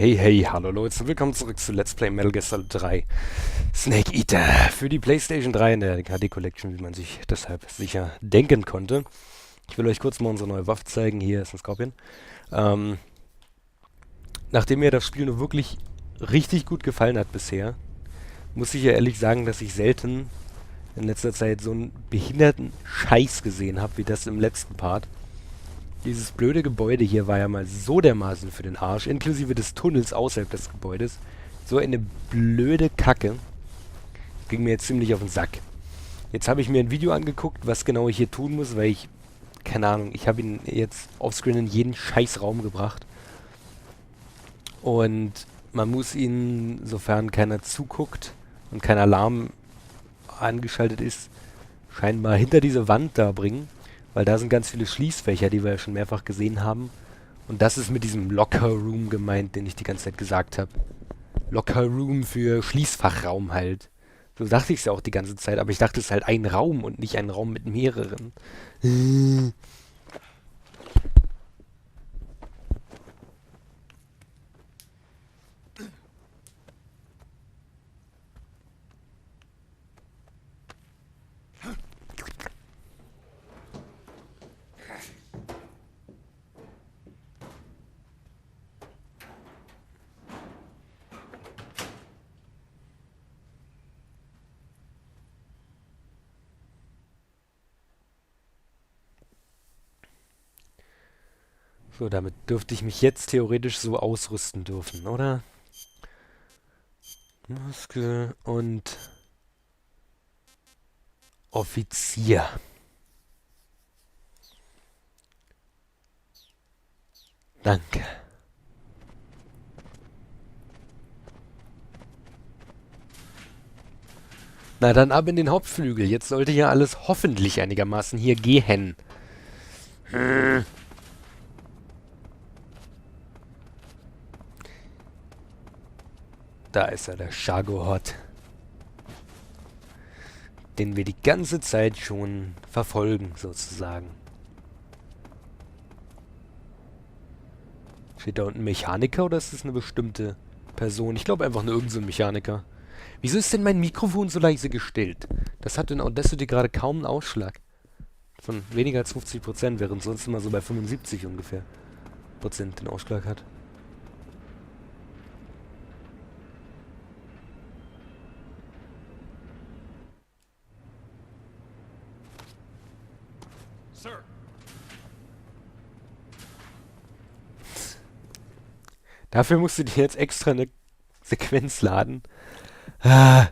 Hey, hey, hallo Leute, willkommen zurück zu Let's Play Metal Gear Solid 3 Snake Eater für die PlayStation 3 in der HD Collection, wie man sich deshalb sicher denken konnte. Ich will euch kurz mal unsere neue Waffe zeigen. Hier ist ein Scorpion. Ähm, Nachdem mir das Spiel nur wirklich richtig gut gefallen hat bisher, muss ich ja ehrlich sagen, dass ich selten in letzter Zeit so einen behinderten Scheiß gesehen habe, wie das im letzten Part. Dieses blöde Gebäude hier war ja mal so dermaßen für den Arsch, inklusive des Tunnels außerhalb des Gebäudes. So eine blöde Kacke. Ging mir jetzt ziemlich auf den Sack. Jetzt habe ich mir ein Video angeguckt, was genau ich hier tun muss, weil ich, keine Ahnung, ich habe ihn jetzt offscreen in jeden scheiß Raum gebracht. Und man muss ihn, sofern keiner zuguckt und kein Alarm angeschaltet ist, scheinbar hinter diese Wand da bringen. Weil da sind ganz viele Schließfächer, die wir ja schon mehrfach gesehen haben. Und das ist mit diesem Locker Room gemeint, den ich die ganze Zeit gesagt habe. Locker Room für Schließfachraum halt. So dachte ich es ja auch die ganze Zeit, aber ich dachte, es ist halt ein Raum und nicht ein Raum mit mehreren. So, damit dürfte ich mich jetzt theoretisch so ausrüsten dürfen, oder? Maske und Offizier. Danke. Na dann ab in den Hauptflügel. Jetzt sollte ja alles hoffentlich einigermaßen hier gehen. Da ist er, der Shagohod. Den wir die ganze Zeit schon verfolgen, sozusagen. Steht da unten Mechaniker oder ist das eine bestimmte Person? Ich glaube einfach nur irgend so ein Mechaniker. Wieso ist denn mein Mikrofon so leise gestellt? Das hat in Audacity gerade kaum einen Ausschlag. Von weniger als 50%, während sonst immer so bei 75 ungefähr Prozent den Ausschlag hat. Sir. Dafür musst du dir jetzt extra eine Sequenz laden. Ah.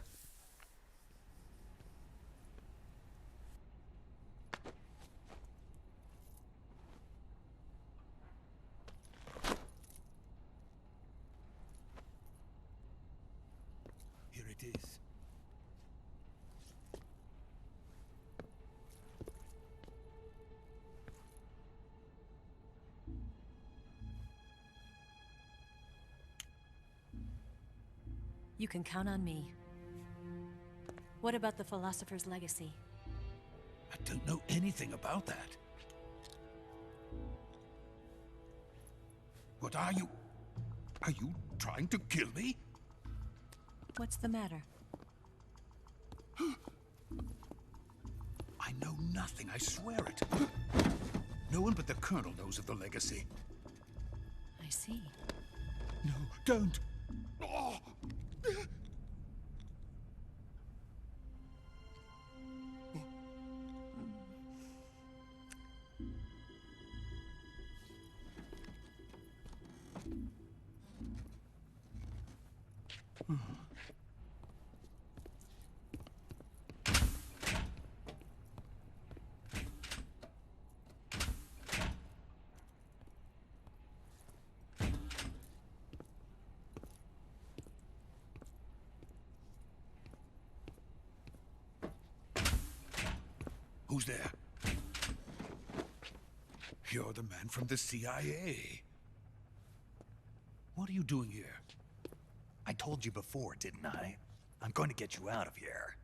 Here it is. You can count on me. What about the philosopher's legacy? I don't know anything about that. What are you? Are you trying to kill me? What's the matter? I know nothing, I swear it. No one but the Colonel knows of the legacy. I see. No, don't. Oh. Who's there? You're the man from the CIA. What are you doing here? I told you before, didn't I? I'm going to get you out of here.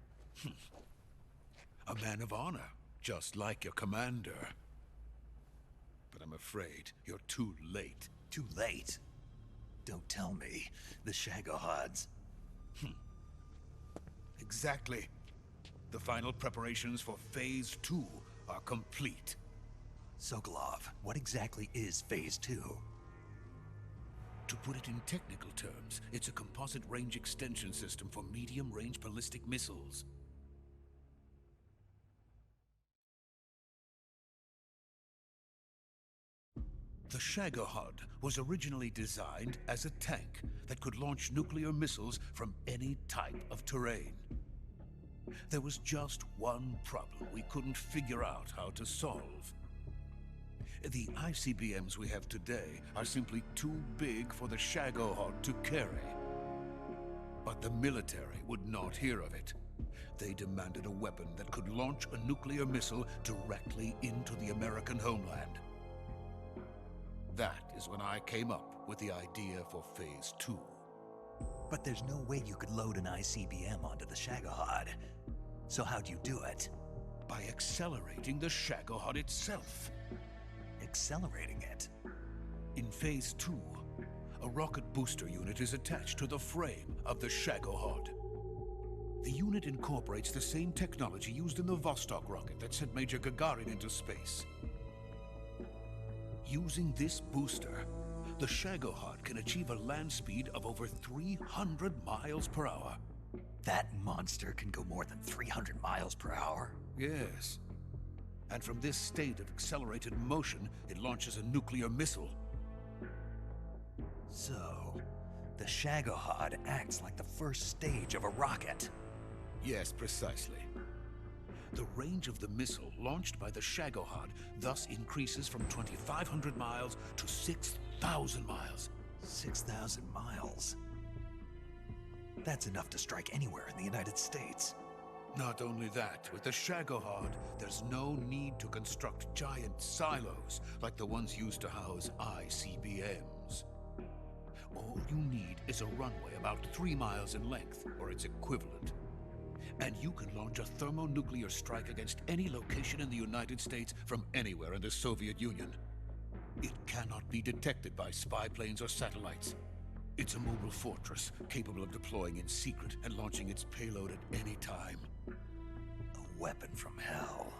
A man of honor, just like your commander. But I'm afraid you're too late. Too late. Don't tell me. The Shagohods. Exactly. The final preparations for Phase 2 are complete. Sokolov, what exactly is Phase 2? To put it in technical terms, it's a composite range extension system for medium-range ballistic missiles. The Shagohod was originally designed as a tank that could launch nuclear missiles from any type of terrain. There was just one problem we couldn't figure out how to solve. The ICBMs we have today are simply too big for the Shagohod to carry. But the military would not hear of it. They demanded a weapon that could launch a nuclear missile directly into the American homeland. That is when I came up with the idea for Phase 2. But there's no way you could load an ICBM onto the Shagohod. So how'd you do it? By accelerating the Shagohod itself. Accelerating it? In Phase 2, a rocket booster unit is attached to the frame of the Shagohod. The unit incorporates the same technology used in the Vostok rocket that sent Major Gagarin into space. Using this booster, the Shagohod can achieve a land speed of over 300 miles per hour. That monster can go more than 300 miles per hour? Yes. And from this state of accelerated motion, it launches a nuclear missile. So, the Shagohod acts like the first stage of a rocket. Yes, precisely. The range of the missile launched by the Shagohod thus increases from 2,500 miles to 6,000 miles. 6,000 miles? That's enough to strike anywhere in the United States. Not only that, with the Shagohod, there's no need to construct giant silos like the ones used to house ICBMs. All you need is a runway about 3 miles in length, or its equivalent. And you can launch a thermonuclear strike against any location in the United States from anywhere in the Soviet Union. It cannot be detected by spy planes or satellites. It's a mobile fortress, capable of deploying in secret and launching its payload at any time. A weapon from hell.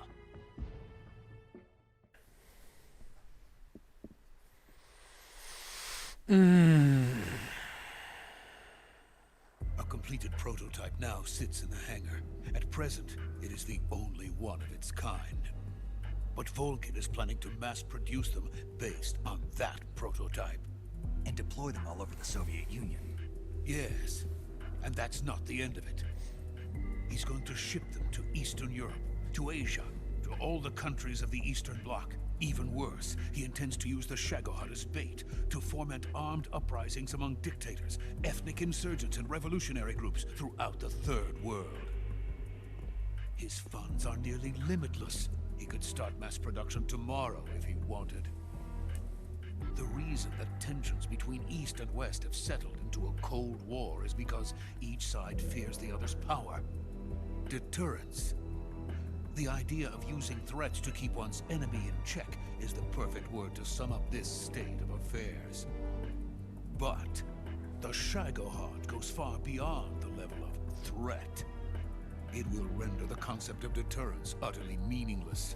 A completed prototype now sits in the hangar. At present, it is the only one of its kind. But Volkin is planning to mass produce them based on that prototype. And deploy them all over the Soviet Union. Yes, and that's not the end of it. He's going to ship them to Eastern Europe, to Asia, to all the countries of the Eastern Bloc. Even worse, he intends to use the Shagohod as bait to foment armed uprisings among dictators, ethnic insurgents, and revolutionary groups throughout the Third World. His funds are nearly limitless. He could start mass production tomorrow if he wanted. The reason that tensions between East and West have settled into a Cold War is because each side fears the other's power. Deterrence. The idea of using threats to keep one's enemy in check is the perfect word to sum up this state of affairs. But the Shagohod goes far beyond the level of threat. It will render the concept of deterrence utterly meaningless.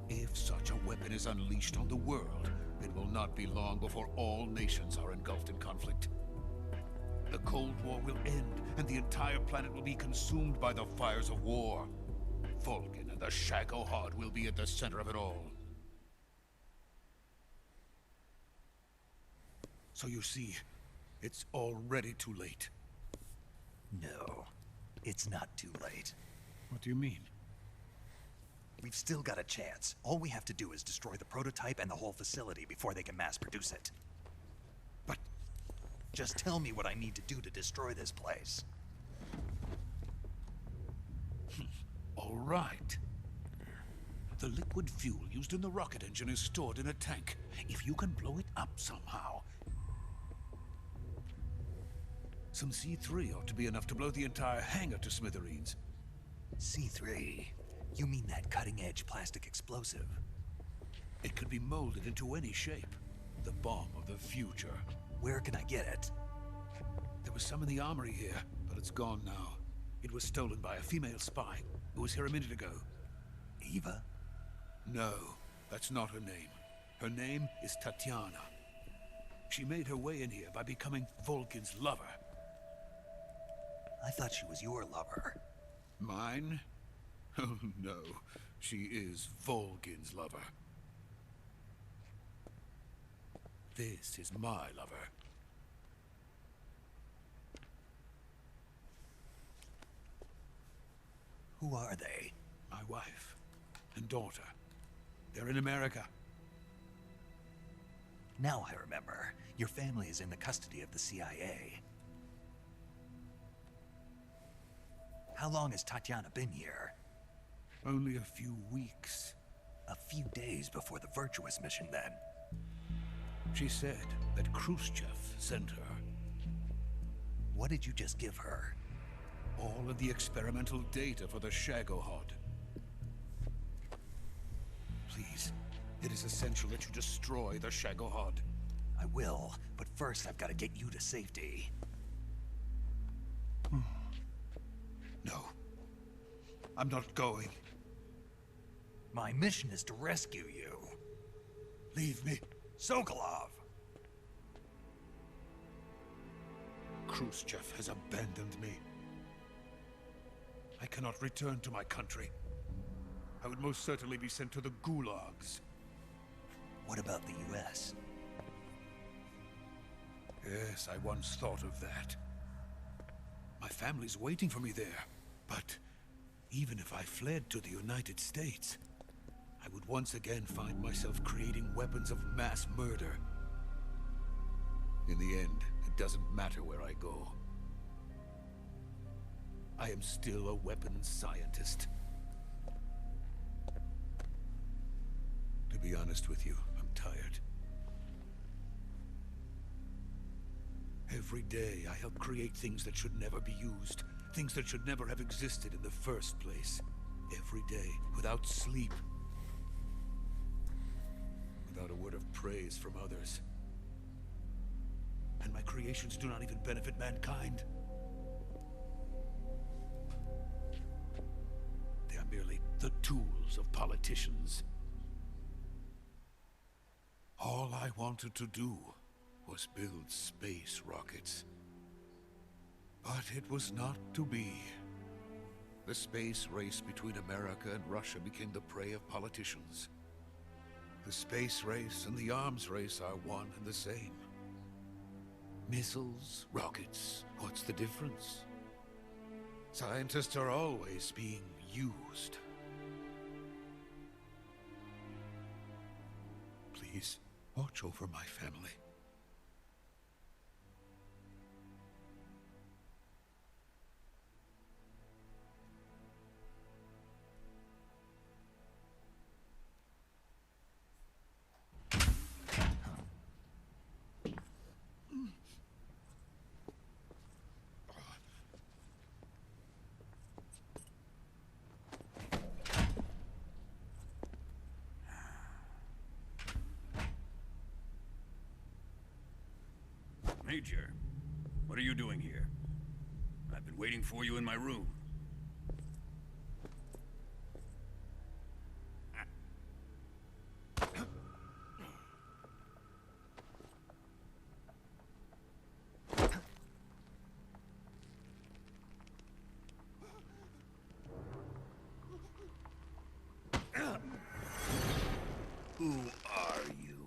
If such a weapon is unleashed on the world, it will not be long before all nations are engulfed in conflict. The Cold War will end, and the entire planet will be consumed by the fires of war. Volkin and the Shagohod will be at the center of it all. So you see, it's already too late. No, it's not too late. What do you mean? We've still got a chance. All we have to do is destroy the prototype and the whole facility before they can mass produce it. But just tell me what I need to do to destroy this place. all right. The liquid fuel used in the rocket engine is stored in a tank. If you can blow it up somehow, some C3 ought to be enough to blow the entire hangar to smithereens. C3? You mean that cutting-edge plastic explosive? It could be molded into any shape. The bomb of the future. Where can I get it? There was some in the armory here, but it's gone now. It was stolen by a female spy who was here a minute ago. Eva? No, that's not her name. Her name is Tatiana. She made her way in here by becoming Volkin's lover. I thought she was your lover. Mine? Oh no, she is Volkin's lover. This is my lover. Who are they? My wife and daughter. They're in America. Now I remember. Your family is in the custody of the CIA. How long has Tatiana been here? Only a few weeks. A few days before the Virtuous mission, then. She said that Khrushchev sent her. What did you just give her? All of the experimental data for the Shagohod. Please, it is essential that you destroy the Shagohod. I will, but first I've got to get you to safety. No. I'm not going. My mission is to rescue you. Leave me. Sokolov! Khrushchev has abandoned me. I cannot return to my country. I would most certainly be sent to the gulags. What about the US? Yes, I once thought of that. My family's waiting for me there. But even if I fled to the United States, I would once again find myself creating weapons of mass murder. In the end, it doesn't matter where I go. I am still a weapons scientist. To be honest with you, I'm tired. Every day I help create things that should never be used. Things that should never have existed in the first place. Every day, without sleep. Without a word of praise from others. And my creations do not even benefit mankind. They are merely the tools of politicians. All I wanted to do was build space rockets. But it was not to be. The space race between America and Russia became the prey of politicians. The space race and the arms race are one and the same. Missiles, rockets, what's the difference? Scientists are always being used. Please, watch over my family. Major, what are you doing here? I've been waiting for you in my room. Who are you?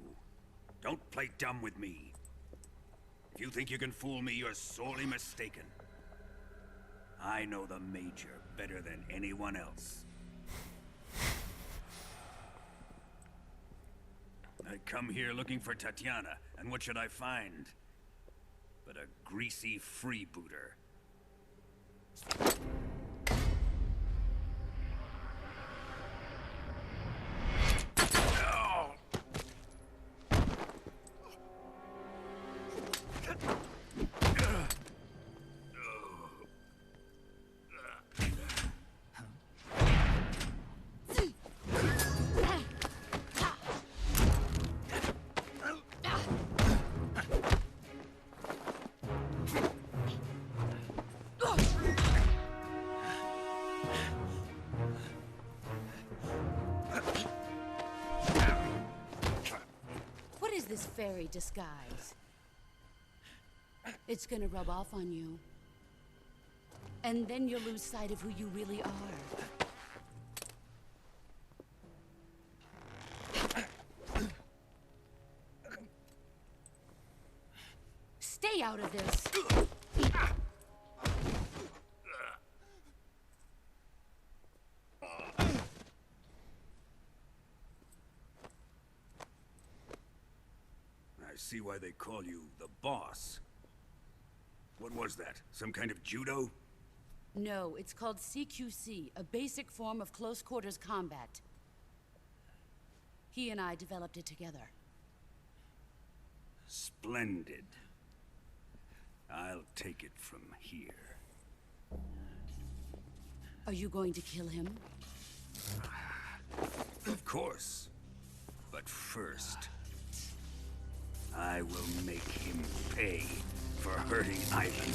Don't play dumb with me. If you think you can fool me, you're sorely mistaken. I know the Major better than anyone else. I come here looking for Tatiana, and what should I find? But a greasy freebooter. fairy disguise. It's gonna rub off on you. And then you'll lose sight of who you really are. Stay out of this. I see why they call you the boss. What was that? Some kind of judo? No, it's called CQC, a basic form of close quarters combat. He and I developed it together. Splendid. I'll take it from here. Are you going to kill him? Of course. But first, I will make him pay for hurting Ivan.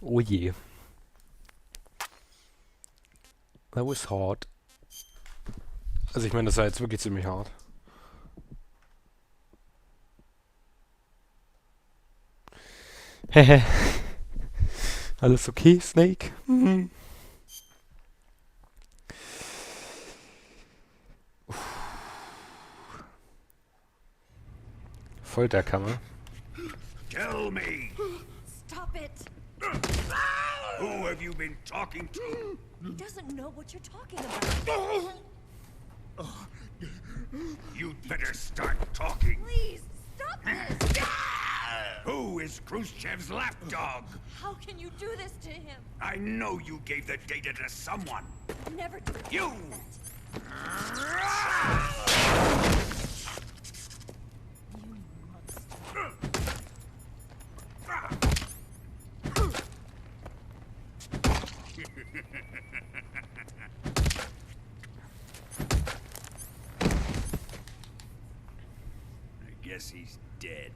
Oh je. That was hard. Also ich meine, das war jetzt wirklich ziemlich hart. Hehe. Alles okay, Snake? Folterkammer. Tell me, Stop it! who have you been talking to? He doesn't know what you're talking about. You'd better start talking. Please, stop this! Who is Khrushchev's lapdog? How can you do this to him? I know you gave the data to someone. Never do You! I guess he's dead.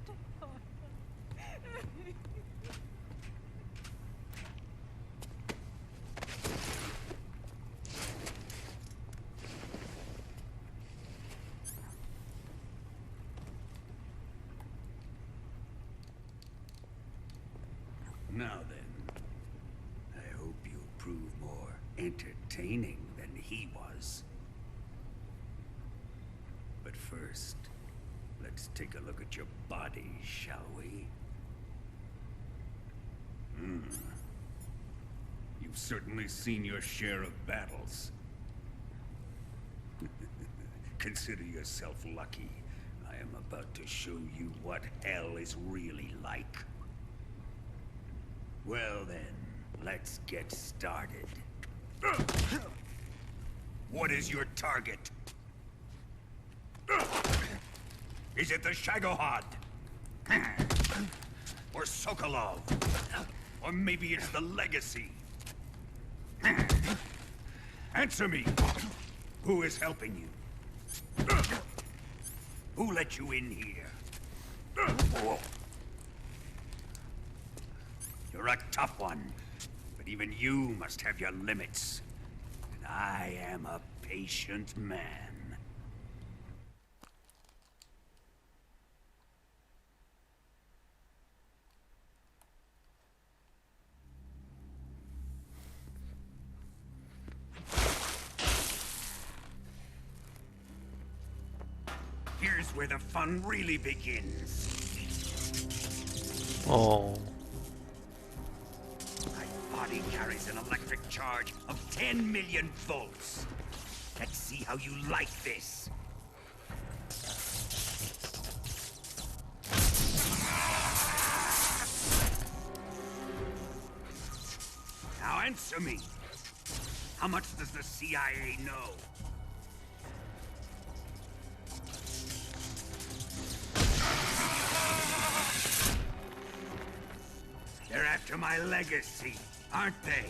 Now then, I hope you'll prove more entertaining than he was. But first, let's take a look at your body, shall we? You've You've certainly seen your share of battles. Consider yourself lucky. I am about to show you what hell is really like. Well then, let's get started. What is your target? Is it the Shagohod? Or Sokolov? Or maybe it's the Legacy? Answer me! Who is helping you? Who let you in here? You're a tough one, but even you must have your limits. And I am a patient man. Here's where the fun really begins. Oh. My body carries an electric charge of 10 million volts. Let's see how you like this. Now answer me. How much does the CIA know? They're after my legacy, aren't they?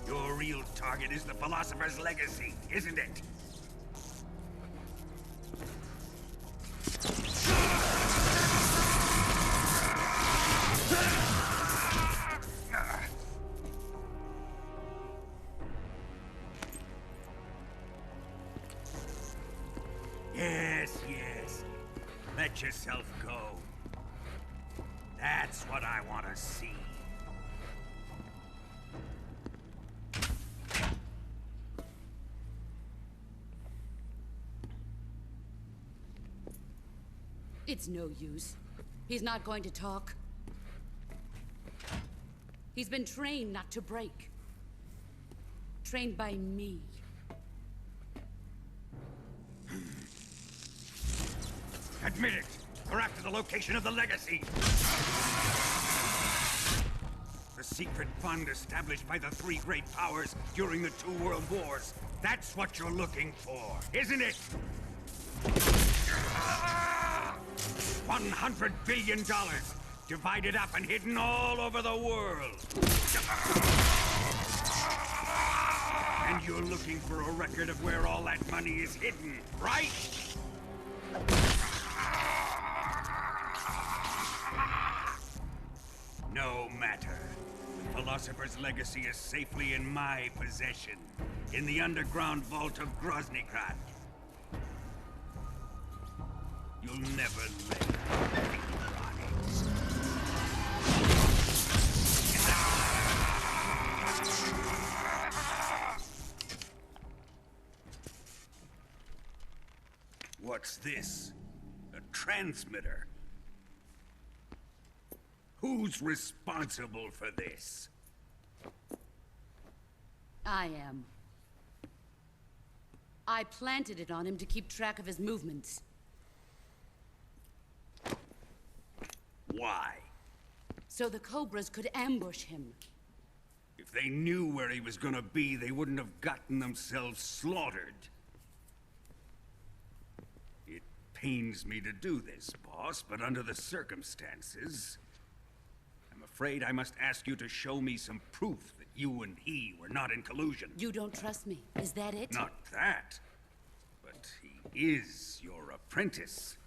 Your real target is the Philosopher's Legacy, isn't it? Yes, yes. Let yourself go. That's what I want to see. It's no use. He's not going to talk. He's been trained not to break. Trained by me. Admit it! We're after the location of the Legacy! The secret fund established by the three great powers during the 2 world wars. That's what you're looking for, isn't it? $100 billion, divided up and hidden all over the world. And you're looking for a record of where all that money is hidden, right? No matter. The Philosopher's Legacy is safely in my possession, in the underground vault of Groznygrad. You'll never lay finger on it. What's this? A transmitter? Who's responsible for this? I am. I planted it on him to keep track of his movements. Why? So the Cobras could ambush him. If they knew where he was gonna be, they wouldn't have gotten themselves slaughtered. It pains me to do this, boss, but under the circumstances, I'm afraid I must ask you to show me some proof that you and he were not in collusion. You don't trust me, is that it? Not that, but he is your apprentice.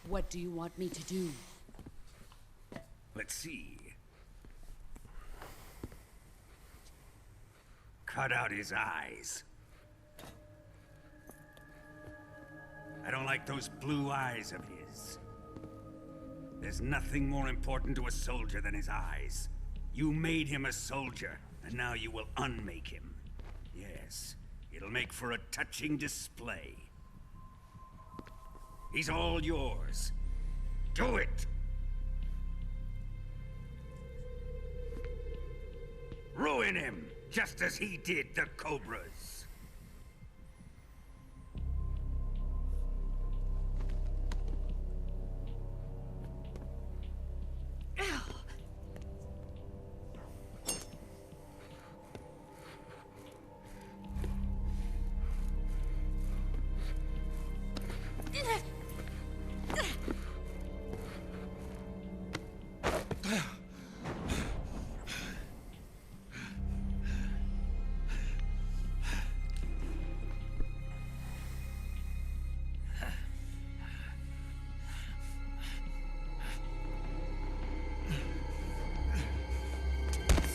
What do you want me to do? Let's see. Cut out his eyes. I don't like those blue eyes of his. There's nothing more important to a soldier than his eyes. You made him a soldier, and now you will unmake him. Yes, it'll make for a touching display. He's all yours. Do it! Ruin him, just as he did the Cobras.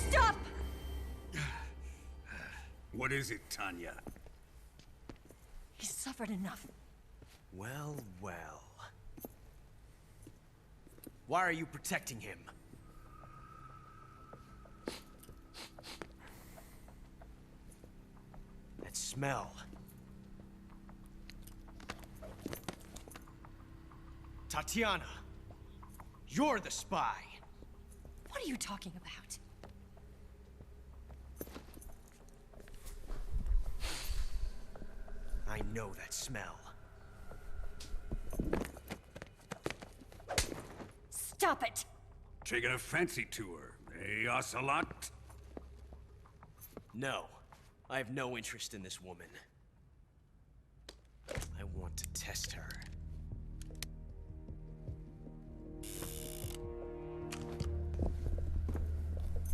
Stop! What is it, Tanya? He's suffered enough. Well, well. Why are you protecting him? That smell. Tatiana, you're the spy. What are you talking about? I know that smell. Stop it! Taking a fancy tour, eh, Ocelot? No, I have no interest in this woman. I want to test her.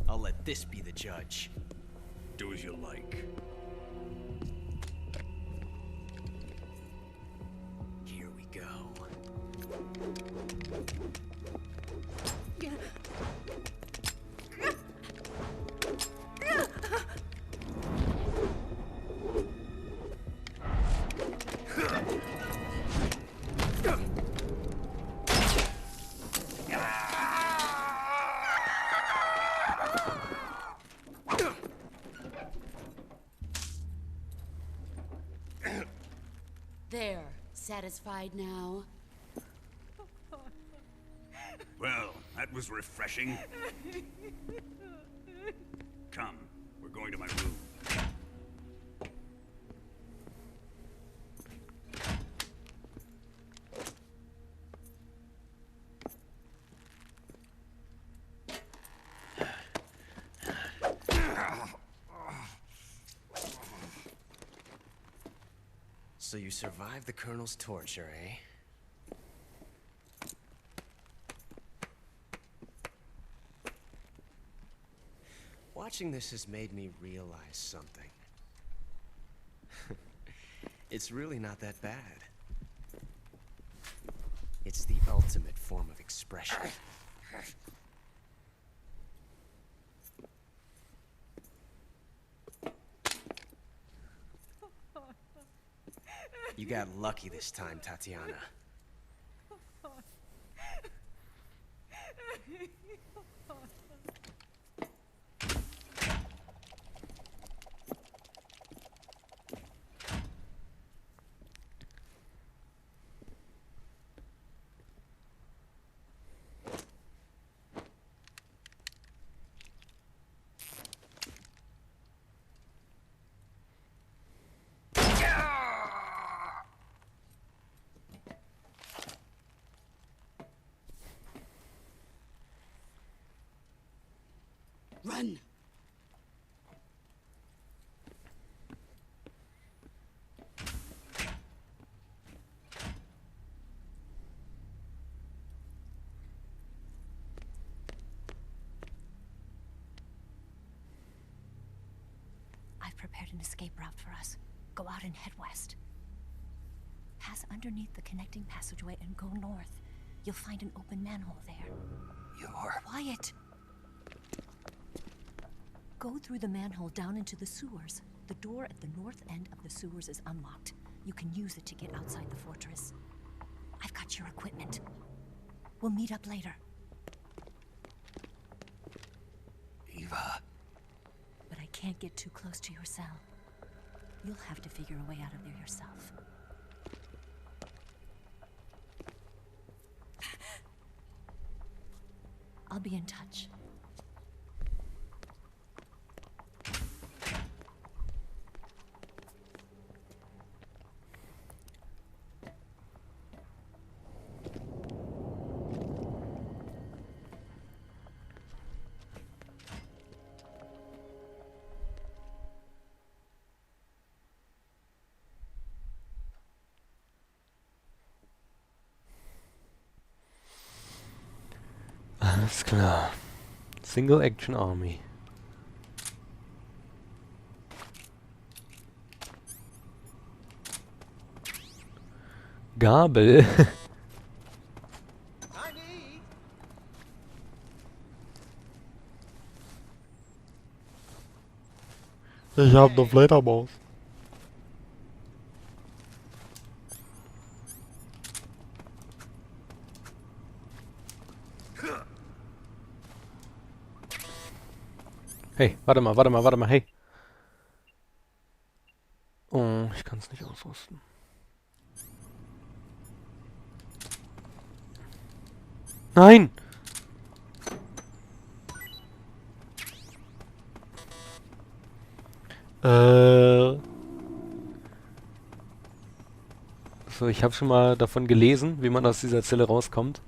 I'll let this be the judge. Do as you like. Here we go. There. Satisfied now? Well, that was refreshing. Come, we're going to my room. So you survived the Colonel's torture, eh? Watching this has made me realize something. It's really not that bad. It's the ultimate form of expression. You got lucky this time, Tatiana. Run! I've prepared an escape route for us. Go out and head west. Pass underneath the connecting passageway and go north. You'll find an open manhole there. You're... Quiet! Go through the manhole down into the sewers. The door at the north end of the sewers is unlocked. You can use it to get outside the fortress. I've got your equipment. We'll meet up later. Eva... But I can't get too close to your cell. You'll have to figure a way out of there yourself. I'll be in touch. Alles klar. Single Action Army. Gabel. Ich hab eine Fledermaus. Hey, warte mal, hey. Oh, ich kann es nicht ausrüsten. Nein! So, ich habe schon mal davon gelesen, wie man aus dieser Zelle rauskommt.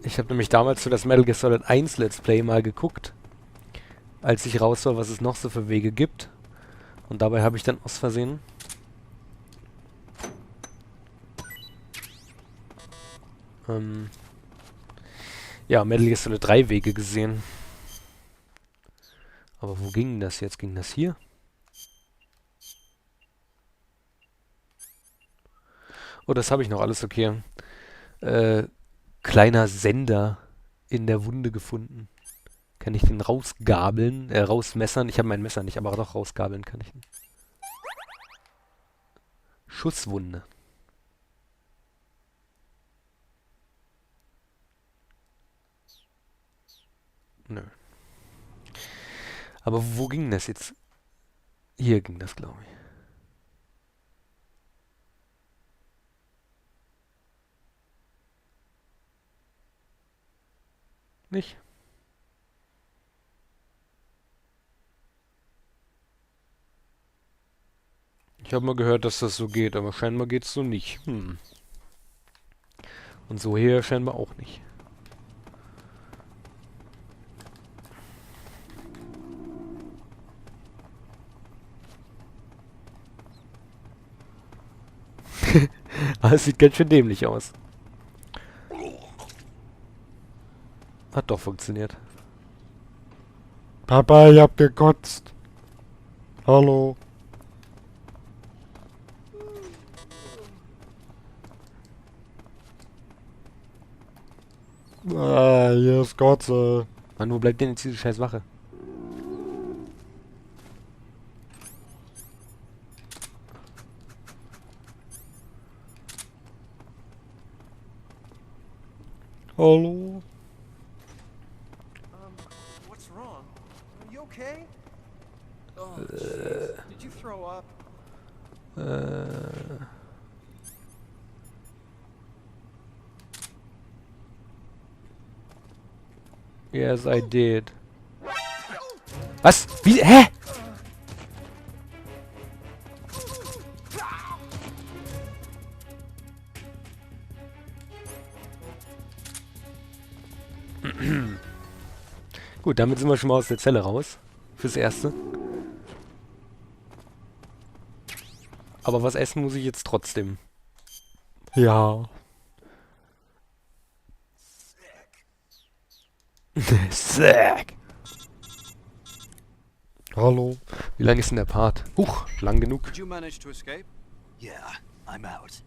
Ich habe nämlich damals für das Metal Gear Solid 1 Let's Play mal geguckt, als ich raus war, was es noch so für Wege gibt. Und dabei habe ich dann aus Versehen ja, Metal Gear Solid 3 Wege gesehen. Aber wo ging das jetzt? Ging das hier? Oh, das habe ich noch alles okay. Kleiner Sender in der Wunde gefunden. Kann ich den rausgabeln? Rausmessern? Ich habe mein Messer nicht, aber doch rausgabeln kann ich ihn. Schusswunde. Nö. Aber wo ging das jetzt? Hier ging das, glaube ich. Nicht? Ich habe mal gehört, dass das so geht, aber scheinbar geht es so nicht. Und so hier scheinbar auch nicht. Aber es sieht ganz schön dämlich aus. Hat doch funktioniert. Papa, ich hab gekotzt. Hallo. Ah, hier ist Kotze. Mann, wo bleibt denn jetzt diese scheiß Wache? Hallo. What's wrong? Are you okay? Oh, jeez. Did you throw up? Yes, I did. Was? Wie? Hä? Gut, damit sind wir schon mal aus der Zelle raus. Fürs Erste. Aber was essen muss ich jetzt trotzdem. Ja. Sick. Hallo. Wie lang ist denn der Part? Huch, lang genug. Did you manage to escape? Yeah, I'm out.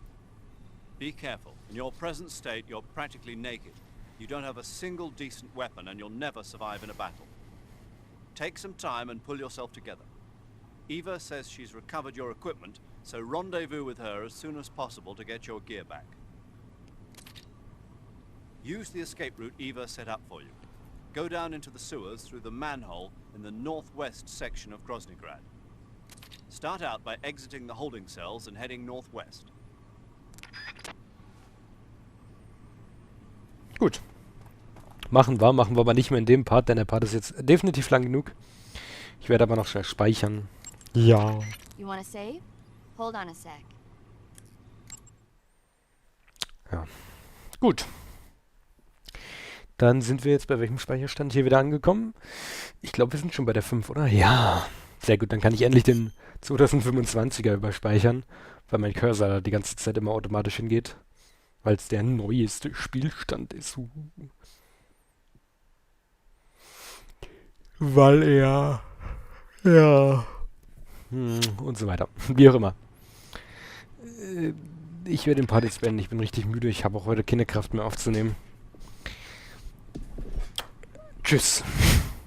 Be careful. In your present state, you're practically naked. You don't have a single decent weapon and you'll never survive in a battle. Take some time and pull yourself together. Eva says she's recovered your equipment, so rendezvous with her as soon as possible to get your gear back. Use the escape route Eva set up for you. Go down into the sewers through the manhole in the northwest section of Groznygrad. Start out by exiting the holding cells and heading northwest. Gut. Machen wir aber nicht mehr in dem Part, denn der Part ist jetzt definitiv lang genug. Ich werde aber noch schnell speichern. Ja. You wanna save? Hold on a sec. Ja. Gut. Dann sind wir jetzt bei welchem Speicherstand hier wieder angekommen? Ich glaube, wir sind schon bei der 5, oder? Ja. Sehr gut, dann kann ich endlich den 2025er überspeichern, weil mein Cursor da die ganze Zeit immer automatisch hingeht, weil es der neueste Spielstand ist. Weil er... Ja... Und so weiter. Wie auch immer. Ich werde den Part jetzt beenden. Ich bin richtig müde. Ich habe auch heute keine Kraft mehr aufzunehmen. Tschüss.